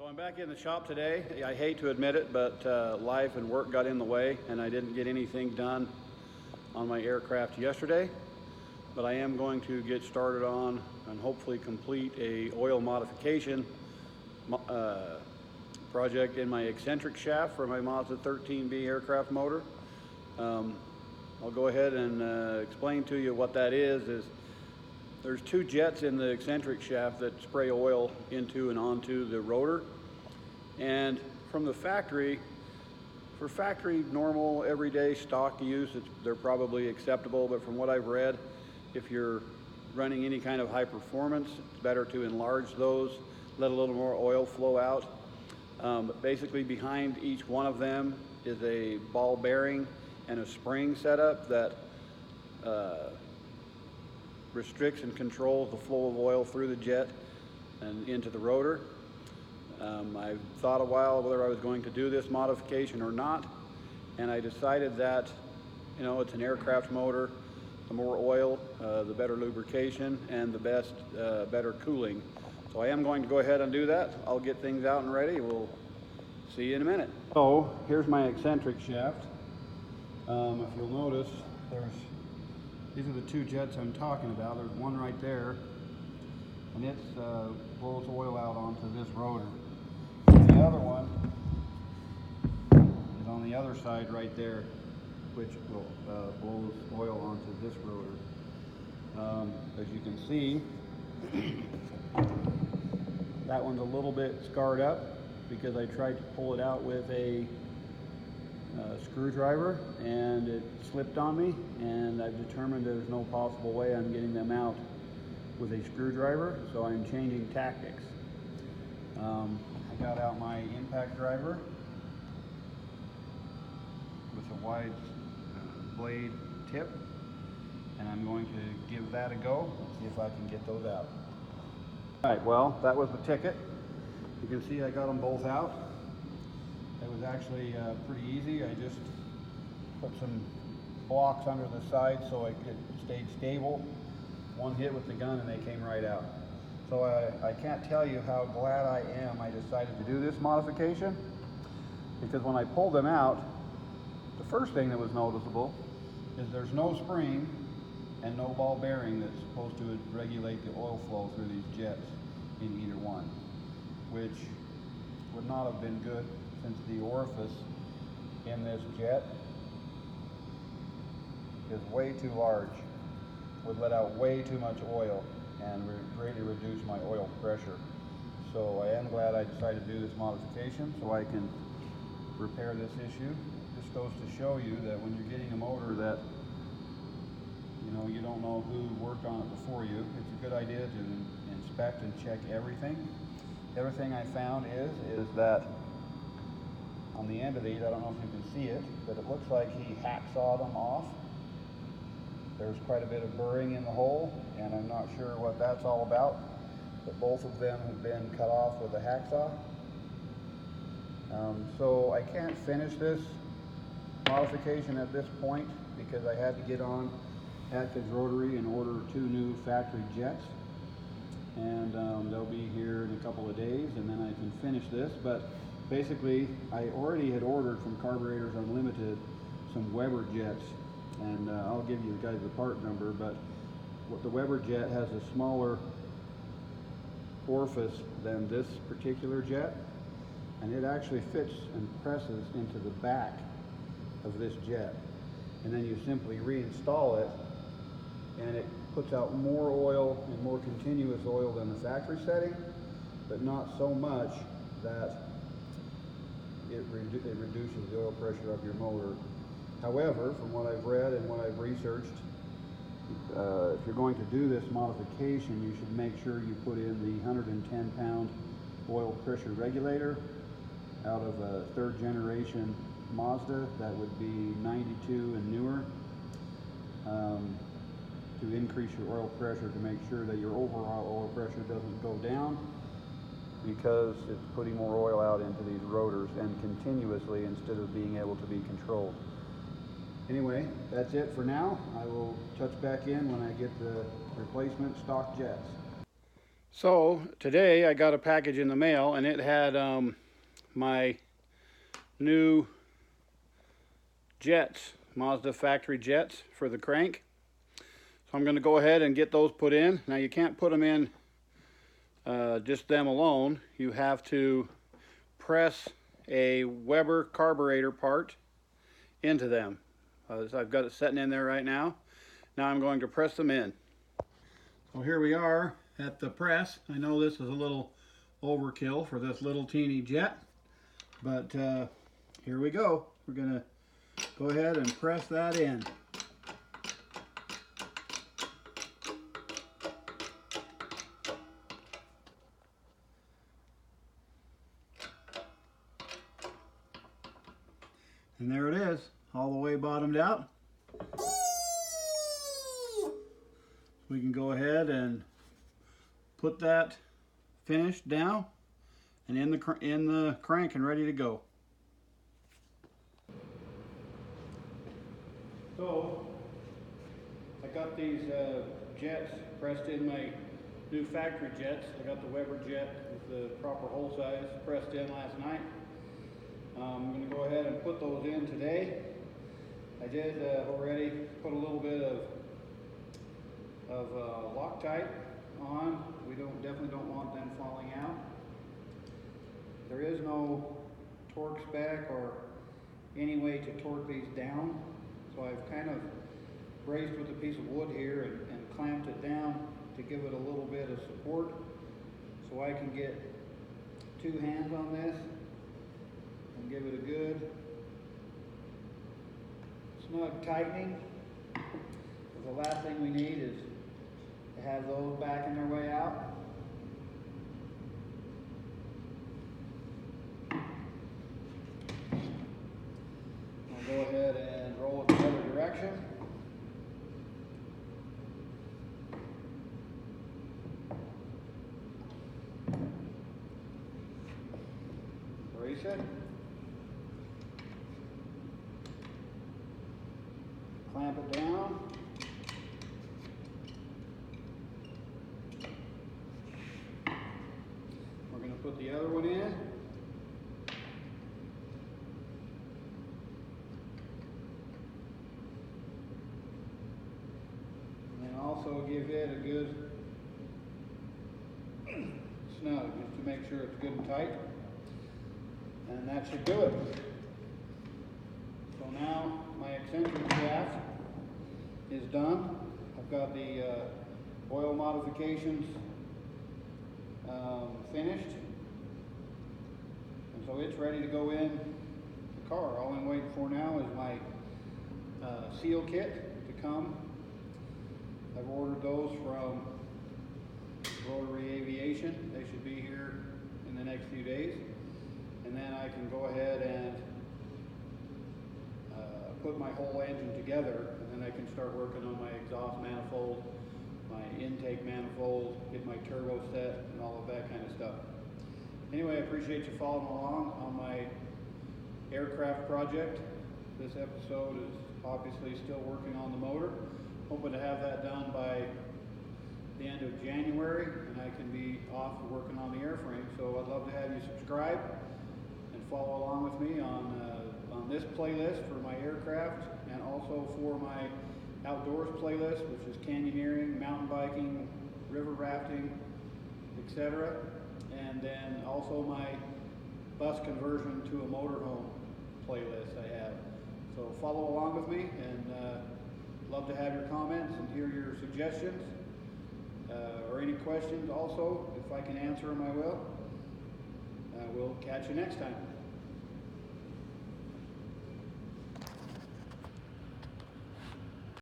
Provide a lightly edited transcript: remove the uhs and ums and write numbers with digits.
I'm back in the shop today. I hate to admit it, but life and work got in the way and I didn't get anything done on my aircraft yesterday. But I am going to get started on and hopefully complete a oil modification project in my eccentric shaft for my Mazda 13B aircraft motor. I'll go ahead and explain to you what that is there's two jets in the eccentric shaft that spray oil into and onto the rotor. And from the factory, for factory normal everyday stock use, they're probably acceptable, but from what I've read, if you're running any kind of high performance, it's better to enlarge those, let a little more oil flow out. But basically behind each one of them is a ball bearing and a spring setup that restricts and controls the flow of oil through the jet and into the rotor. I've thought a while whether I was going to do this modification or not, and I decided that, you know, it's an aircraft motor. The more oil, the better lubrication, and the better cooling. So I am going to go ahead and do that. I'll get things out and ready. We'll see you in a minute. So here's my eccentric shaft. If you'll notice, these are the two jets I'm talking about. There's one right there, and it blows oil out onto this rotor. The other one is on the other side right there, which blows oil onto this rotor. As you can see, that one's a little bit scarred up because I tried to pull it out with a screwdriver and it slipped on me, and I've determined there's no possible way I'm getting them out with a screwdriver, so I'm changing tactics. I got out my impact driver with a wide blade tip, and I'm going to give that a go and see if I can get those out. Alright, well, that was the ticket. You can see I got them both out. It was actually pretty easy. I just put some blocks under the side so it stayed stable. One hit with the gun and they came right out. So I can't tell you how glad I am I decided to do this modification, because when I pulled them out, the first thing that was noticeable is there's no spring and no ball bearing that's supposed to regulate the oil flow through these jets in either one, which would not have been good since the orifice in this jet is way too large, would let out way too much oil and greatly reduce my oil pressure. So I am glad I decided to do this modification so I can repair this issue. This goes to show you that when you're getting a motor that you don't know who worked on it before you, it's a good idea to inspect and check everything. The other thing I found is that on the end of these, I don't know if you can see it, but it looks like he hacksawed them off. There's quite a bit of burring in the hole, and I'm not sure what that's all about, but both of them have been cut off with a hacksaw. So I can't finish this modification at this point because I had to get on Atkins Rotary and order 2 new factory jets, and they'll be here in a couple of days, and then I can finish this. But basically, I already had ordered from Carburetors Unlimited some Weber jets, and I'll give you guys the part number, but what the Weber jet has a smaller orifice than this particular jet, and it actually fits and presses into the back of this jet, and then you simply reinstall it, and it puts out more oil and more continuous oil than the factory setting, but not so much that it reduces the oil pressure of your motor. However, from what I've read and what I've researched, if you're going to do this modification, you should make sure you put in the 110-pound oil pressure regulator out of a 3rd generation Mazda. That would be 92 and newer, to increase your oil pressure, to make sure that your overall oil pressure doesn't go down, because it's putting more oil out into these rotors and continuously instead of being able to be controlled. Anyway, that's it for now. I will touch back in when I get the replacement stock jets. So today I got a package in the mail, and it had my new jets, Mazda factory jets for the crank. So I'm going to go ahead and get those put in. Now you can't put them in just them alone. You have to press a Weber carburetor part into them. So I've got it sitting in there right now. Now I'm going to press them in. So here we are at the press. I know this is a little overkill for this little teeny jet, but here we go. We're going to go ahead and press that in. And there it is, all the way bottomed out. We can go ahead and put that finished down and in the crank and ready to go. So I got these jets pressed in, my new factory jets. I got the Weber jet with the proper hole size pressed in last night. I'm going to go ahead and put those in today. I did already put a little bit of Loctite on. We definitely don't want them falling out. There is no torque spec or any way to torque these down, so I've kind of braced with a piece of wood here and clamped it down to give it a little bit of support, so I can get two hands on this and give it a good snug tightening. The last thing we need is to have those backing their way out. I'll go ahead and roll it the other direction. Brace it. Clamp it down. We're going to put the other one in. And then also give it a good snug just to make sure it's good and tight. And that should do it. So now my eccentric shaft is done. I've got the oil modifications finished, and so it's ready to go in the car. All I'm waiting for now is my seal kit to come. I've ordered those from Rotary Aviation. They should be here in the next few days, and then I can go ahead and put my whole engine together, and then I can start working on my exhaust manifold, my intake manifold, get my turbo set, and all of that kind of stuff. Anyway, I appreciate you following along on my aircraft project. This episode is obviously still working on the motor. Hoping to have that done by the end of January, and I can be off working on the airframe. So I'd love to have you subscribe and follow along with me on this playlist for my aircraft, and also for my outdoors playlist, which is canyoneering, mountain biking, river rafting, etc. And then also my bus conversion to a motorhome playlist I have. So follow along with me, and love to have your comments and hear your suggestions or any questions also. If I can answer them, I will. We'll catch you next time.